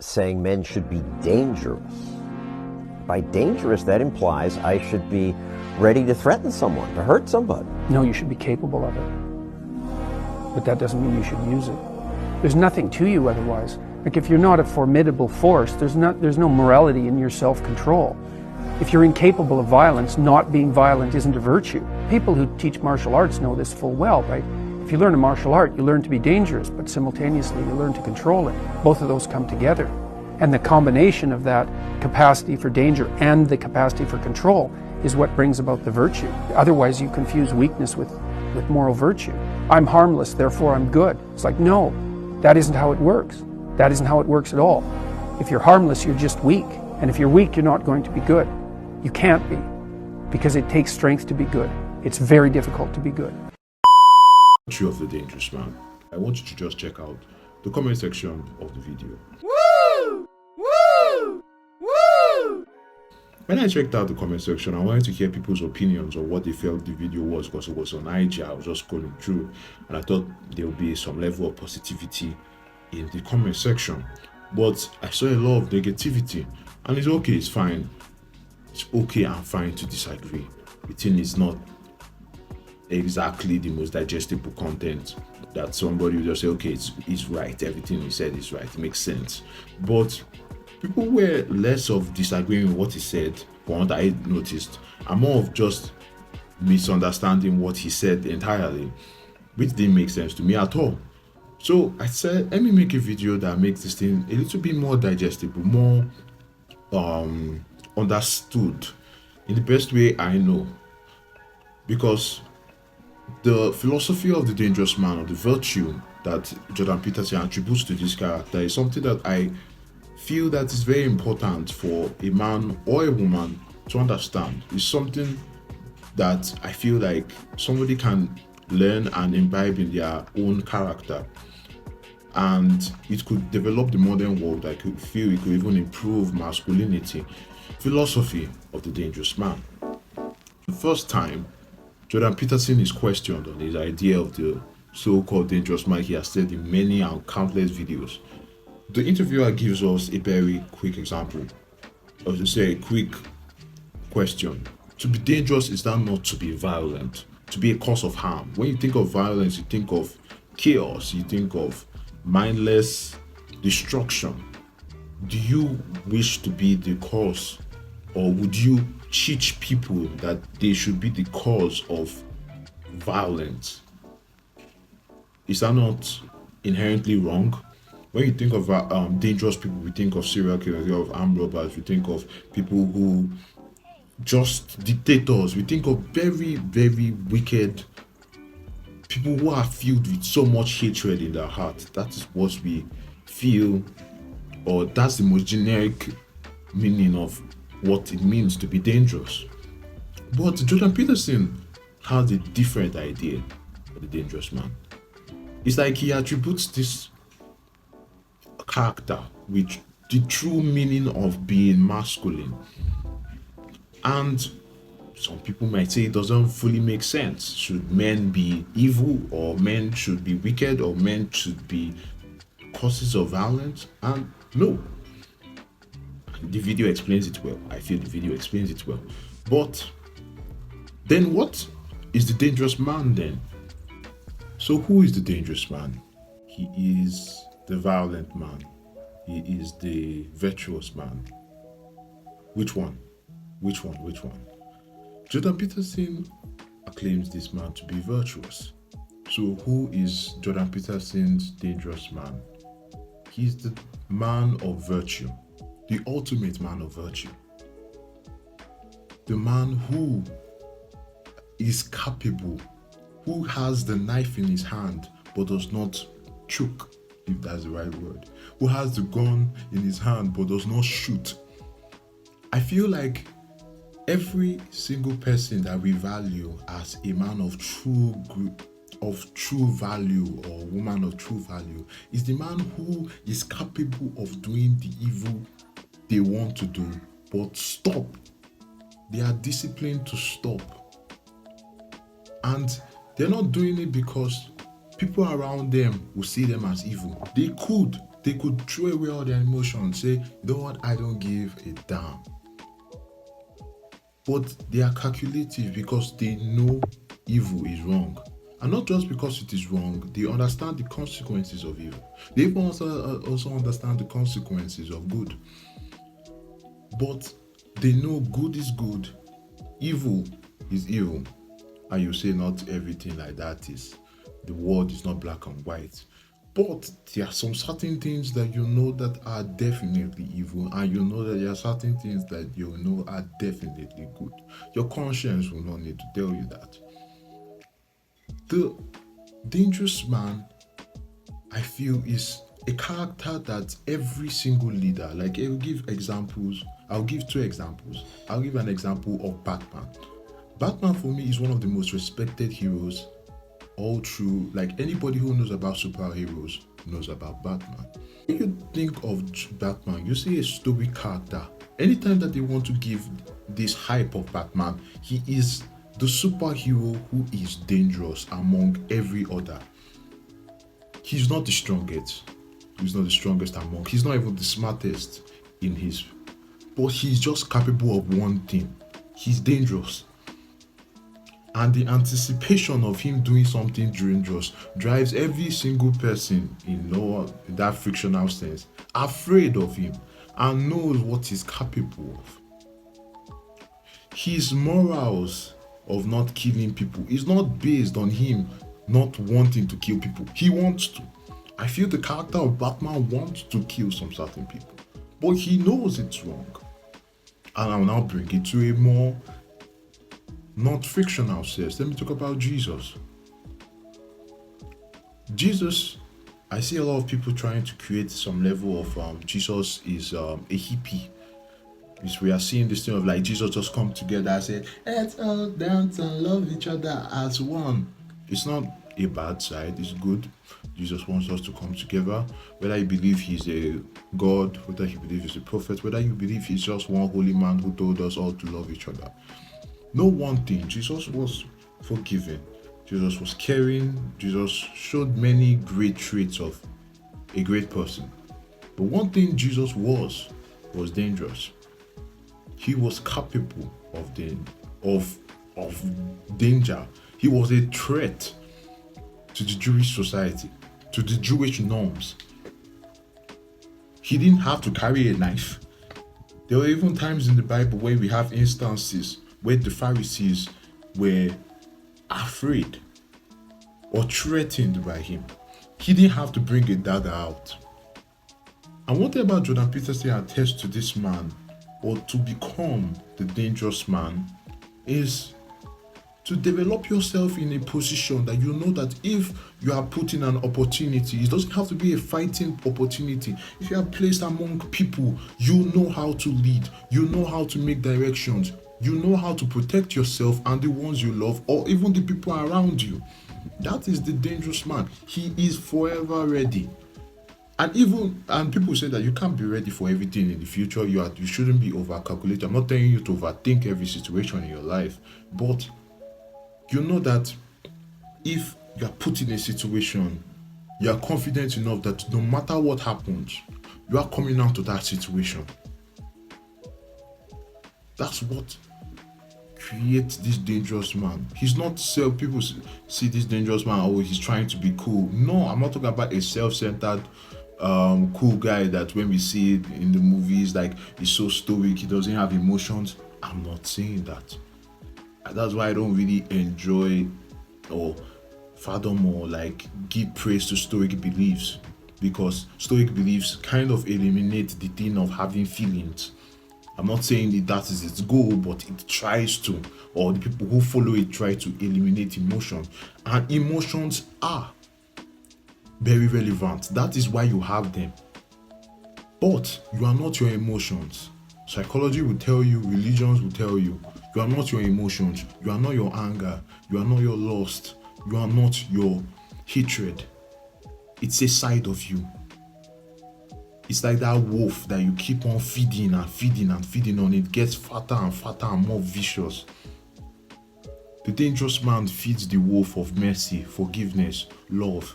saying men should be dangerous. By dangerous, that implies I should be ready to threaten someone, to hurt somebody. No, you should be capable of it. But that doesn't mean you should use it. There's nothing to you otherwise. Like if you're not a formidable force, there's no morality in your self-control. If you're incapable of violence, not being violent isn't a virtue. People who teach martial arts know this full well, right? If you learn a martial art, you learn to be dangerous, but simultaneously you learn to control it. Both of those come together. And the combination of that capacity for danger and the capacity for control is what brings about the virtue. Otherwise you confuse weakness with moral virtue. I'm harmless, therefore I'm good. It's like, no, that isn't how it works. That isn't how it works at all. If you're harmless, you're just weak. And if you're weak, you're not going to be good. You can't be, because it takes strength to be good. It's very difficult to be good. True of the dangerous man. I want you to just check out the comment section of the video. Woo! Woo! Woo! When I checked out the comment section, I wanted to hear people's opinions on what they felt the video was, because it was on IG. I was just scrolling through and I thought there would be some level of positivity in the comment section. But I saw a lot of negativity, and it's okay, it's fine. It's okay and fine to disagree. The thing is not exactly the most digestible content that somebody will just say, okay, it's right, everything he said is right, it makes sense. But people were less of disagreeing with what he said, from what I noticed, and more of just misunderstanding what he said entirely, which didn't make sense to me at all. So I said, let me make a video that makes this thing a little bit more digestible, more understood in the best way I know. Because the philosophy of the dangerous man, or the virtue that Jordan Peterson attributes to this character, is something that I feel that is very important for a man or a woman to understand. It's something that I feel like somebody can learn and imbibe in their own character, and it could develop the modern world. I could feel it could even improve masculinity. Philosophy of the dangerous man. The first time Jordan Peterson is questioned on his idea of the so-called dangerous man, he has said in many and countless videos. The interviewer gives us a very quick example, or to say a quick question. To be dangerous, is that not to be violent? To be a cause of harm? When you think of violence, you think of chaos, you think of mindless destruction. Do you wish to be the cause, or would you teach people that they should be the cause of violence? Is that not inherently wrong? When you think of dangerous people, we think of serial killers, we think of armed robbers, we think of people who just dictators, we think of very, very wicked people who are filled with so much hatred in their heart. That is what we feel, or that's the most generic meaning of what it means to be dangerous. But Jordan Peterson has a different idea of the dangerous man. It's like he attributes this character with the true meaning of being masculine. And some people might say it doesn't fully make sense. Should men be evil, or men should be wicked, or men should be causes of violence? And no. The video explains it well. I feel the video explains it well. But then what is the dangerous man then? So who is the dangerous man? He is the violent man. He is the virtuous man. Which one? Which one? Which one? Jordan Peterson acclaims this man to be virtuous. So who is Jordan Peterson's dangerous man? He's the man of virtue. The ultimate man of virtue. The man who is capable, who has the knife in his hand but does not choke, if that's the right word. Who has the gun in his hand but does not shoot. I feel like every single person that we value as a man of true value, or woman of true value, is the man who is capable of doing the evil they want to do, but stop. They are disciplined to stop. And they're not doing it because people around them will see them as evil. They could, They could throw away all their emotions, say, you know what, I don't give a damn. But they are calculative because they know evil is wrong. And not just because it is wrong, they understand the consequences of evil. They even also understand the consequences of good. But they know good is good, evil is evil. And you say not everything like that is. The world is not black and white. But there are some certain things that you know that are definitely evil, and you know that there are certain things that you know are definitely good. Your conscience will not need to tell you that. The dangerous man, I feel, is a character that every single leader, like I'll give examples, I'll give two examples. I'll give an example of Batman. Batman for me is one of the most respected heroes all through, like anybody who knows about superheroes knows about Batman. When you think of Batman, you see a stoic character. Anytime that they want to give this hype of Batman, he is the superhero who is dangerous among every other. He's not the strongest. He's not the strongest among. He's not even the smartest in his. But he's just capable of one thing. He's dangerous. And the anticipation of him doing something dangerous drives every single person in that fictional sense afraid of him and knows what he's capable of. His morals of not killing people is not based on him not wanting to kill people. He wants to. I feel the character of Batman wants to kill some certain people, but he knows it's wrong. And I'll now bring it to a more not fictional sense. Let me talk about Jesus. Jesus, I see a lot of people trying to create some level of Jesus is a hippie. We are seeing this thing of like Jesus just come together and say, let's all dance and love each other as one. It's not a bad side, it's good. Jesus wants us to come together. Whether you believe he's a God, whether you believe he's a prophet, whether you believe he's just one holy man who told us all to love each other. Know one thing, Jesus was forgiving, Jesus was caring, Jesus showed many great traits of a great person. But one thing Jesus was dangerous. He was capable of danger. He was a threat to the Jewish society, to the Jewish norms. He didn't have to carry a knife. There were even times in the Bible where we have instances where the Pharisees were afraid or threatened by him. He didn't have to bring a dagger out. And one thing about Jordan Peterson attests to this man, or to become the dangerous man, is to develop yourself in a position that you know that if you are put in an opportunity, it doesn't have to be a fighting opportunity. If you are placed among people, you know how to lead, you know how to make directions, you know how to protect yourself and the ones you love, or even the people around you. That is the dangerous man. He is forever ready. And people say that you can't be ready for everything in the future. You shouldn't be over-calculated. I'm not telling you to overthink every situation in your life, but you know that if you are put in a situation, you are confident enough that no matter what happens, you are coming out of that situation. That's what creates this dangerous man. He's not people see this dangerous man, oh, he's trying to be cool. No, I'm not talking about a self-centered cool guy that when we see it in the movies, like he's so stoic, he doesn't have emotions. I'm not saying that. That's why I don't really enjoy or fathom or like give praise to stoic beliefs, because stoic beliefs kind of eliminate the thing of having feelings. I'm not saying that is its goal, but it tries to, or the people who follow it try to eliminate emotion. And emotions are very relevant. That is why you have them. But you are not your emotions. Psychology will tell you, religions will tell you, you are not your emotions. You are not your anger. You are not your lust. You are not your hatred. It's a side of you. It's like that wolf that you keep on feeding and feeding and feeding on. It gets fatter and fatter and more vicious. The dangerous man feeds the wolf of mercy, forgiveness, love.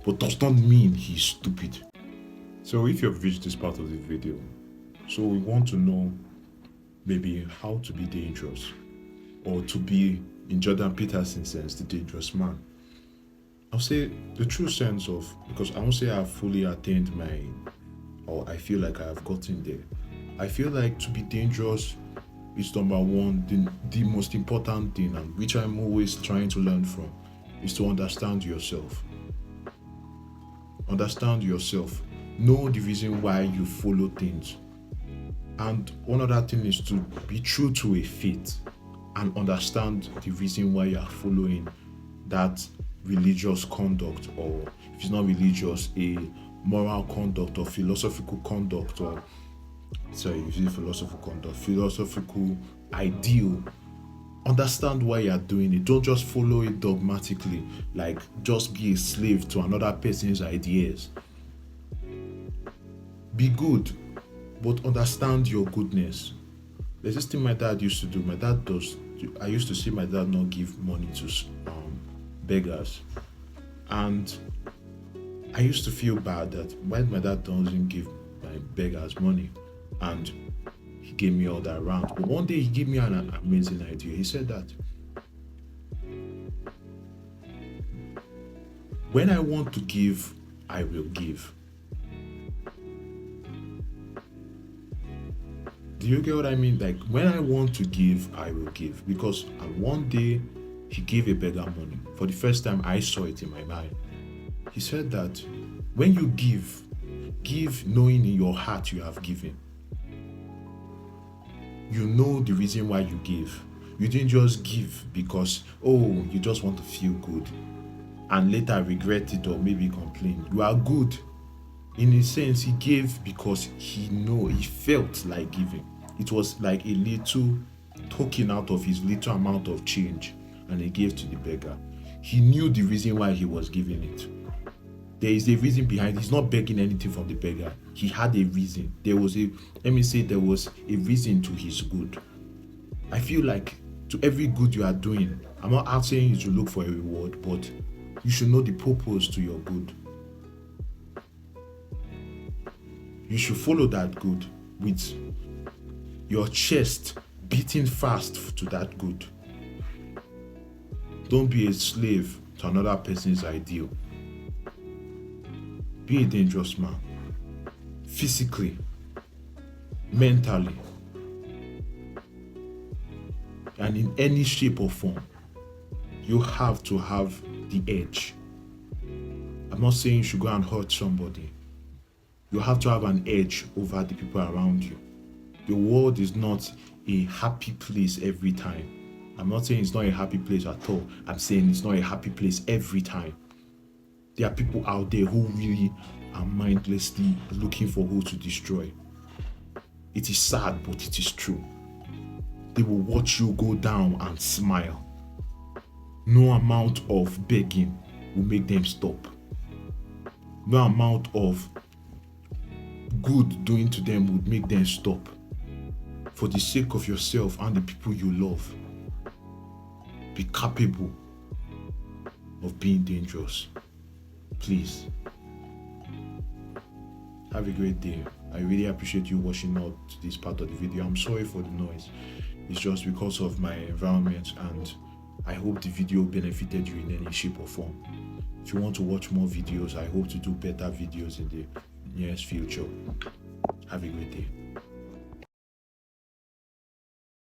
but does not mean he's stupid. So if you've reached this part of the video, so we want to know maybe how to be dangerous, or to be, in Jordan Peterson's sense, the dangerous man. I'll say the true sense of, because I won't say I've fully attained or I feel like I have gotten there. I feel like to be dangerous is number one, the most important thing, and which I'm always trying to learn from, is to understand yourself. Understand yourself. Know the reason why you follow things. And one other thing is to be true to a faith and understand the reason why you are following that religious conduct, or if it's not religious, a moral conduct or philosophical conduct, or philosophical ideal. Understand why you are doing it. Don't just follow it dogmatically, like just be a slave to another person's ideas. Be good, but understand your goodness. There's this thing my dad used to do. I used to see my dad not give money to beggars, and I used to feel bad that why my dad doesn't give my beggars money, and he gave me all that round. But one day he gave me an amazing idea. He said that when I want to give, I will give. Do you get what I mean? Like, when I want to give, I will give. Because one day he gave a beggar money. For the first time, I saw it in my mind. He said that when you give knowing in your heart you have given. You know the reason why you give. You didn't just give because, you just want to feel good and later regret it or maybe complain. You are good. In a sense, he gave because he felt like giving. It was like a little token out of his little amount of change, and he gave to the beggar. He knew the reason why he was giving it. There is a reason behind it. He's not begging anything from the beggar. He had a reason. There was a reason to his good. I feel like to every good you are doing, I'm not saying you should look for a reward, but you should know the purpose to your good. You should follow that good with your chest beating fast to that good. Don't be a slave to another person's ideal. Be a dangerous man. Physically, mentally, and in any shape or form. You have to have the edge. I'm not saying you should go and hurt somebody. You have to have an edge over the people around you. The world is not a happy place every time. I'm not saying it's not a happy place at all. I'm saying it's not a happy place every time. There are people out there who really are mindlessly looking for who to destroy. It is sad, but it is true. They will watch you go down and smile. No amount of begging will make them stop. No amount of good doing to them would make them stop. For the sake of yourself and the people you love, be capable of being dangerous. Please. Have a great day. I really appreciate you watching out this part of the video. I'm sorry for the noise. It's just because of my environment, and I hope the video benefited you in any shape or form. If you want to watch more videos, I hope to do better videos in the nearest future. Have a great day.